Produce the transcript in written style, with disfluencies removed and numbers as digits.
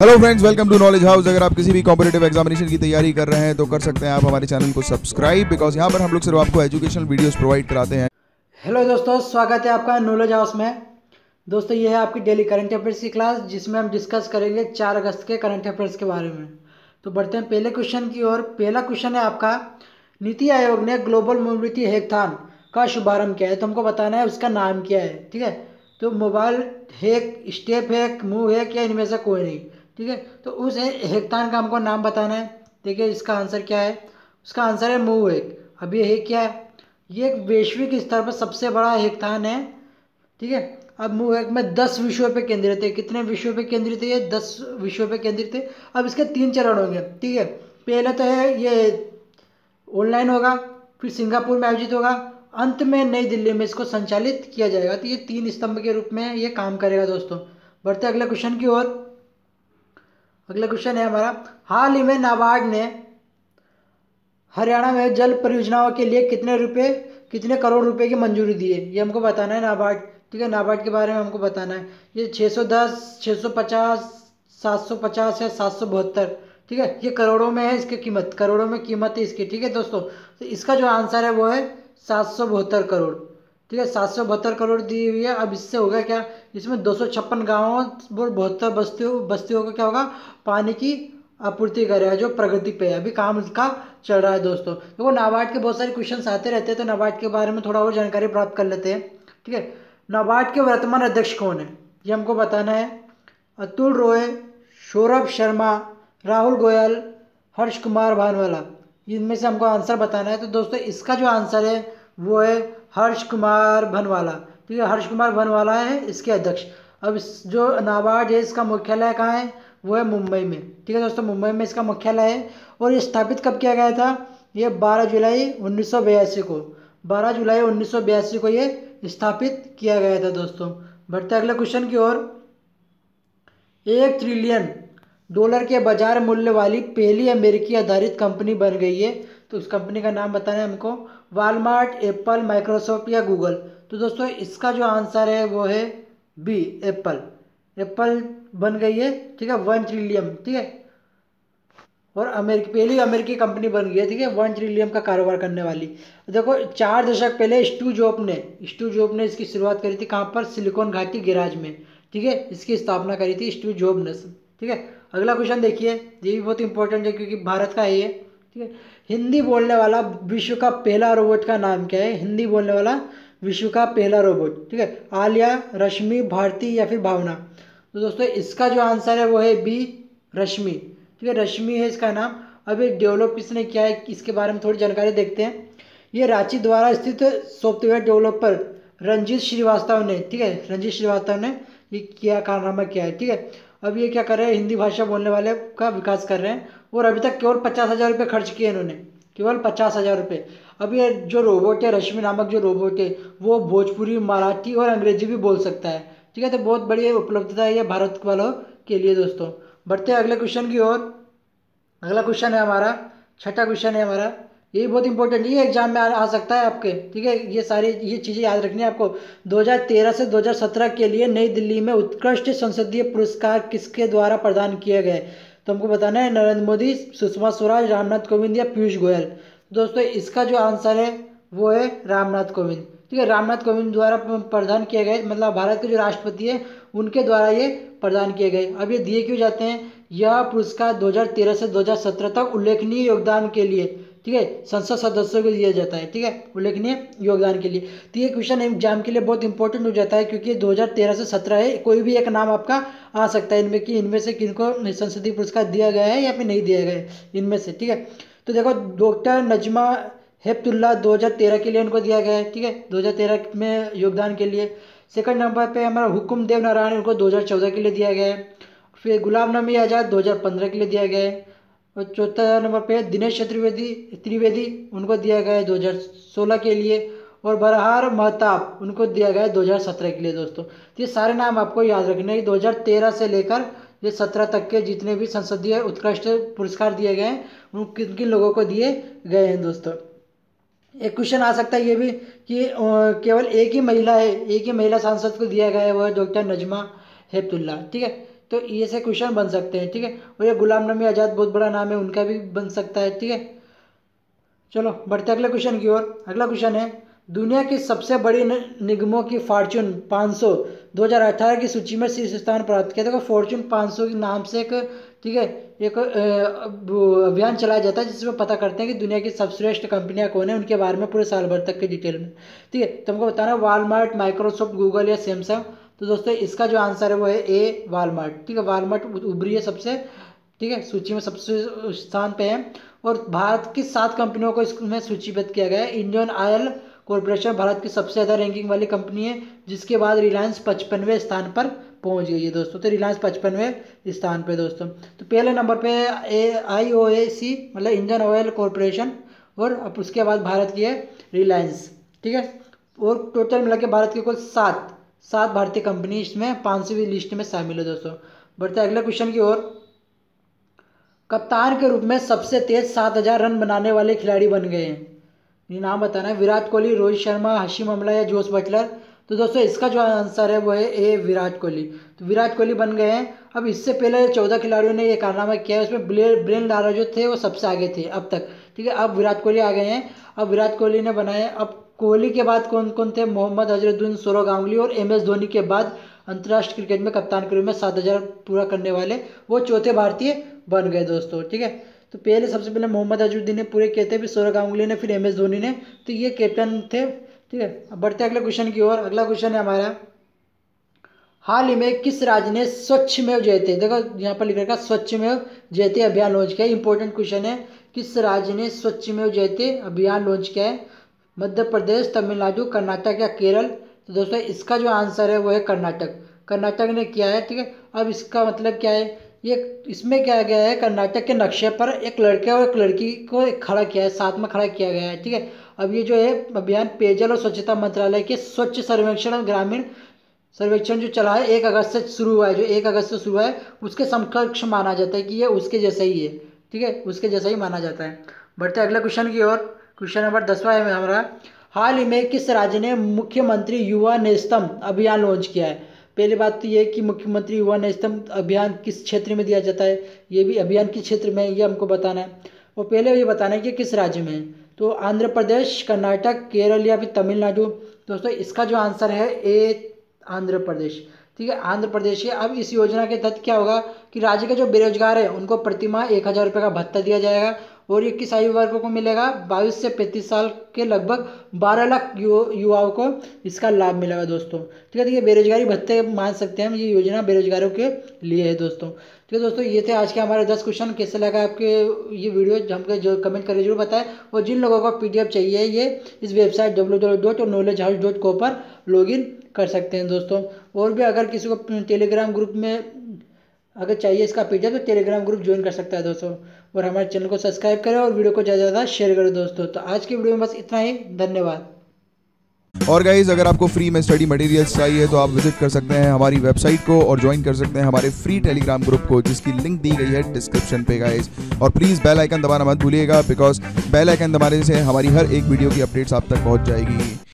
Hello friends, welcome to knowledge house. अगर आप किसी भी कॉम्पिटिटिव एग्जामिनेशन की तैयारी कर रहे हैं तो कर सकते हैं आप हमारे चैनल को सब्सक्राइब, बिकॉज यहाँ पर हम लोग सिर्फ आपको एजुकेशनल वीडियोस प्रोवाइड कराते हैं। हेलो दोस्तों, स्वागत है आपका नॉलेज हाउस में। दोस्तों, ये है आपकी डेली करंट अफेयर्स की क्लास, जिसमें हम डिस्कस करेंगे 4 अगस्त के करंट अफेयर्स के बारे में। तो बढ़ते हैं पहले क्वेश्चन की ओर। पहला क्वेश्चन है आपका, नीति आयोग ने ग्लोबल मोबिलिटी हैकाथॉन का शुभारंभ किया है। तो हमको बताना है उसका नाम क्या है। ठीक है, तो mobile hack, step hack, move hack या इनमें से कोई नहीं। ठीक है, तो उस हैकाथॉन का हमको नाम बताना है। देखिए इसका आंसर क्या है। उसका आंसर है मूव हैक। अब ये हैक क्या है? ये एक वैश्विक स्तर पर सबसे बड़ा हैकाथॉन है। ठीक है, अब मूव हैक में 10 विषयों पे केंद्रित है। कितने विषयों पे केंद्रित है? ये 10 विषयों पे केंद्रित है। अब इसके 3 चरण होंगे। ठीक है, पहले तो है ये ऑनलाइन होगा, फिर सिंगापुर में आयोजित होगा, अंत में नई दिल्ली में इसको संचालित किया जाएगा। तो ये 3 स्तंभ के रूप में ये काम करेगा दोस्तों। बढ़ते अगले क्वेश्चन की ओर। अगला क्वेश्चन है हमारा, हाल ही में नाबार्ड ने हरियाणा में जल परियोजनाओं के लिए कितने करोड़ रुपए की मंजूरी दी है? ये हमको बताना है नाबार्ड। ठीक है, नाबार्ड के बारे में हमको बताना है। ये 610, 650, 750 या 772। ठीक है, ये करोड़ों में है। इसकी कीमत करोड़ों में कीमत है इसकी। ठीक है दोस्तों, तो इसका जो आंसर है वो है 772 करोड़। ठीक है, 772 दी हुई है। अब इससे होगा क्या? इसमें 256 गाँवों और 72 बस्तियों को क्या होगा? पानी की आपूर्ति करेगा, जो प्रगति पे है। अभी काम उसका चल रहा है दोस्तों। तो वो नाबार्ड के बहुत सारे क्वेश्चंस आते रहते हैं, तो नाबार्ड के बारे में थोड़ा और जानकारी प्राप्त कर लेते हैं। ठीक है, नाबार्ड के वर्तमान अध्यक्ष कौन है? ये हमको बताना है। अतुल रॉय, सौरभ शर्मा, राहुल गोयल, हर्ष कुमार भानवाला। इनमें से हमको आंसर बताना है। तो दोस्तों, इसका जो आंसर है वो है हर्ष कुमार भनवाला। ठीक है, हर्ष कुमार भनवाला है इसके अध्यक्ष। अब इस जो नाबार्ड है, इसका मुख्यालय कहाँ है? वो है मुंबई में। ठीक है दोस्तों, मुंबई में इसका मुख्यालय है। और ये स्थापित कब किया गया था? ये 12 जुलाई 1982 को 12 जुलाई 1982 को ये स्थापित किया गया था दोस्तों। बढ़ते अगले क्वेश्चन की ओर। 1 ट्रिलियन डॉलर के बाजार मूल्य वाली पहली अमेरिकी आधारित कंपनी बन गई है। तो उस कंपनी का नाम बताना है हमको। वॉलमार्ट, एप्पल, माइक्रोसॉफ्ट या गूगल। तो दोस्तों, इसका जो आंसर है वो है बी, एप्पल। एप्पल बन गई है। ठीक है, 1 ट्रिलियन। ठीक है, और पहली अमेरिकी कंपनी बन गई है। ठीक है, 1 ट्रिलियन का कारोबार करने वाली। देखो, 4 दशक पहले स्टू जॉब ने इसकी शुरुआत करी थी। कहाँ पर? सिलिकॉन घाटी गैराज में। ठीक है, इसकी स्थापना करी थी स्टू जॉब ने। ठीक है, अगला क्वेश्चन देखिए। ये भी बहुत इंपॉर्टेंट है क्योंकि भारत का है ये। ठीक है, हिंदी बोलने वाला विश्व का पहला रोबोट का नाम क्या है? हिंदी बोलने वाला विश्व का पहला रोबोट। ठीक है, आलिया, रश्मि, भारती या फिर भावना। तो दोस्तों, इसका जो आंसर है वो है बी, रश्मि। ठीक है, रश्मि है इसका नाम। अब ये डेवलप किसने किया है, इसके बारे में थोड़ी जानकारी देखते हैं। ये रांची द्वारा स्थित सॉफ्टवेयर डेवलपर रंजीत श्रीवास्तव ने, ठीक है, रंजीत श्रीवास्तव ने ये कारनामा किया है। ठीक है, अब ये क्या कर रहे हैं? हिंदी भाषा बोलने वाले का विकास कर रहे हैं। और अभी तक केवल 50,000 रुपये खर्च किए इन्होंने, केवल 50,000 रुपये। अब ये जो रोबोट है, रश्मि नामक जो रोबोट है, वो भोजपुरी, मराठी और अंग्रेजी भी बोल सकता है। ठीक है, तो बहुत बड़ी उपलब्धता है ये भारत वालों के लिए दोस्तों। बढ़ते हैं अगले क्वेश्चन की ओर। अगला क्वेश्चन है हमारा, छठा क्वेश्चन है हमारा। ये बहुत इंपॉर्टेंट, ये एग्जाम में आ सकता है आपके। ठीक है, ये चीज़ें याद रखनी है आपको। 2013 से 2017 के लिए नई दिल्ली में उत्कृष्ट संसदीय पुरस्कार किसके द्वारा प्रदान किए गए? तो हमको बताना है नरेंद्र मोदी, सुषमा स्वराज, रामनाथ कोविंद या पीयूष गोयल। दोस्तों, इसका जो आंसर है वो है रामनाथ कोविंद। ठीक है, रामनाथ कोविंद द्वारा प्रदान किए गए, मतलब भारत के जो राष्ट्रपति है उनके द्वारा ये प्रदान किए गए। अब ये दिए क्यों जाते हैं? यह पुरस्कार 2013 से 2017 तक उल्लेखनीय योगदान के लिए, ठीक है, संसद सदस्यों को दिया जाता है। ठीक है, उल्लेखनीय योगदान के लिए। तो ये क्वेश्चन एग्जाम के लिए बहुत इंपॉर्टेंट हो जाता है, क्योंकि 2013 से 17 है। कोई भी एक नाम आपका आ सकता है इनमें कि इनमें से किनको संसदीय पुरस्कार दिया गया है या फिर नहीं दिया गया है इनमें से। ठीक है, तो देखो, डॉक्टर नजमा हेपतुल्ला 2013 के लिए उनको दिया गया है। ठीक है, 2013 में योगदान के लिए। सेकंड नंबर पे हमारा हुकुम देव नारायण, उनको 2014 के लिए दिया गया है। फिर गुलाम नबी आज़ाद 2015 के लिए दिया गया है। और चौथा नंबर पे दिनेश त्रिवेदी उनको दिया गया है 2016 के लिए। और बरहार महताब उनको दिया गया है 2017 के लिए दोस्तों। तो ये सारे नाम आपको याद रखने हैं। 2013 से लेकर ये 17 तक के जितने भी संसदीय उत्कृष्ट पुरस्कार दिए गए हैं, उन किन किन लोगों को दिए गए हैं दोस्तों। एक क्वेश्चन आ सकता है ये भी कि केवल एक ही महिला सांसद को दिया गया है, वो है डॉक्टर नजमा हेपतुल्ला। ठीक है, तो ये से क्वेश्चन बन सकते हैं, ठीक है। और ये गुलाम नबी आज़ाद बहुत बड़ा नाम है, उनका भी बन सकता है, ठीक है। चलो बढ़ते अगले क्वेश्चन की ओर। अगला क्वेश्चन है, दुनिया की सबसे बड़ी निगमों की फॉर्च्यून 500 2018 की सूची में शीर्ष स्थान प्राप्त किया। देखो फॉर्च्यून 500 के नाम से एक, ठीक है, एक अभियान चलाया जाता है जिसमें पता करते हैं कि दुनिया की सर्वश्रेष्ठ कंपनियां कौन है, उनके बारे में पूरे साल भर तक की डिटेल में, ठीक है। तुमको बताना वॉलमार्ट, माइक्रोसॉफ्ट, गूगल या सैमसंग। तो दोस्तों इसका जो आंसर है वो है ए वॉलमार्ट, ठीक है। वॉलमार्ट उभरी है सबसे, ठीक है, सूची में सबसे स्थान पे है। और भारत की 7 कंपनियों को इसमें सूचीबद्ध किया गया है। इंडियन ऑयल कॉरपोरेशन भारत की सबसे ज़्यादा रैंकिंग वाली कंपनी है, जिसके बाद रिलायंस 55वें स्थान पर पहुंच गई है दोस्तों। तो रिलायंस 55वें स्थान पे दोस्तों। तो पहले नंबर पे IOC मतलब इंडियन ऑयल कॉरपोरेशन, और अब उसके बाद भारत की है रिलायंस, ठीक है। और टोटल मिला के भारत की कुल 7 भारतीय कंपनी इसमें 500वीं लिस्ट में शामिल है दोस्तों। बढ़ते अगले क्वेश्चन की ओर। कप्तान के रूप में सबसे तेज 7000 रन बनाने वाले खिलाड़ी बन गए हैं। ये नाम बताना है, विराट कोहली, रोहित शर्मा, हर्षिल अमला या जोस बटलर। तो दोस्तों इसका जो आंसर है वो है ए विराट कोहली। तो विराट कोहली बन गए हैं। अब इससे पहले 14 खिलाड़ियों ने ये कारनामा किया है, उसमें ब्रेन लारा जो थे वो सबसे आगे थे अब तक, ठीक है। अब विराट कोहली आ गए हैं। अब विराट कोहली ने बनाए। अब कोहली के बाद कौन कौन थे? मोहम्मद अजहरुद्दीन, सौरव गांगुली और MS धोनी के बाद अंतर्राष्ट्रीय क्रिकेट में कप्तान के रूप में 7000 पूरा करने वाले वो चौथे भारतीय बन गए दोस्तों, ठीक है। तो पहले सबसे पहले मोहम्मद अजहरुद्दीन ने पूरे किए थे, फिर सौरव गांगुली ने, फिर MS धोनी ने। तो ये कैप्टन थे, ठीक है। अब बढ़ते अगले क्वेश्चन की ओर। अगला क्वेश्चन है हमारा, हाल ही में किस राज्य ने स्वच्छ में जयते, देखो यहाँ पर लिख रखा स्वच्छ में जयते अभियान लॉन्च किया। इंपॉर्टेंट क्वेश्चन है, किस राज्य ने स्वच्छ में जयते अभियान लॉन्च किया है? मध्य प्रदेश, तमिलनाडु, कर्नाटक या केरल? तो दोस्तों इसका जो आंसर है वो है कर्नाटक। कर्नाटक ने किया है, ठीक है। अब इसका मतलब क्या है? ये इसमें क्या गया है, कर्नाटक के नक्शे पर एक लड़के और एक लड़की को खड़ा किया है, साथ में खड़ा किया गया है, ठीक है। अब ये जो है अभियान पेयजल और स्वच्छता मंत्रालय के स्वच्छ सर्वेक्षण ग्रामीण सर्वेक्षण जो चला है 1 अगस्त से शुरू हुआ है, जो 1 अगस्त से शुरू हुआ है उसके समकक्ष माना जाता है कि ये उसके जैसा ही है, ठीक है, उसके जैसा ही माना जाता है। बढ़ते अगले क्वेश्चन की ओर। क्वेश्चन नंबर 10वां है हमारा, हाल ही में किस राज्य ने मुख्यमंत्री युवा नेस्तम अभियान लॉन्च किया है? पहली बात तो ये कि मुख्यमंत्री युवा नेस्तम अभियान किस क्षेत्र में दिया जाता है, ये भी अभियान किस क्षेत्र में है ये हमको बताना है। और पहले ये बताना है कि किस राज्य में है। तो आंध्र प्रदेश, कर्नाटक, केरल या फिर तमिलनाडु? दोस्तों इसका जो आंसर है ए आंध्र प्रदेश, ठीक है, आंध्र प्रदेश है। अब इस योजना के तहत क्या होगा कि राज्य के जो बेरोजगार है उनको प्रतिमाह 1000 रुपये का भत्ता दिया जाएगा। और ये किस आयु वर्ग को मिलेगा? 22 से 35 साल के लगभग 12 लाख युवाओं को इसका लाभ मिलेगा दोस्तों, ठीक है। तो ये बेरोजगारी भत्ते मान सकते हैं हम, ये योजना बेरोजगारों के लिए है दोस्तों, ठीक है। दोस्तों ये थे आज के हमारे 10 क्वेश्चन। कैसे लगा आपके ये वीडियो हमको जो कमेंट करके जरूर बताएं। और जिन लोगों को PDF चाहिए ये इस वेबसाइट www.knowledgehouse.co पर लॉगिन कर सकते हैं दोस्तों। और भी अगर किसी को टेलीग्राम ग्रुप में अगर चाहिए इसका PDF तो टेलीग्राम ग्रुप ज्वाइन कर सकता है दोस्तों। और हमारे चैनल को सब्सक्राइब करें और वीडियो को ज़्यादा से ज़्यादा शेयर करें दोस्तों। तो आज की वीडियो में बस इतना ही, धन्यवाद। और गाइज अगर आपको फ्री में स्टडी मटेरियल्स चाहिए तो आप विजिट कर सकते हैं हमारी वेबसाइट को और ज्वाइन कर सकते हैं हमारे फ्री टेलीग्राम ग्रुप को, जिसकी लिंक दी गई है डिस्क्रिप्शन पे गाइज। और प्लीज़ बेल आइकन दबाना मत भूलिएगा, बिकॉज बेल आइकन दबाने से हमारी हर एक वीडियो की अपडेट्स आप तक पहुंच जाएगी।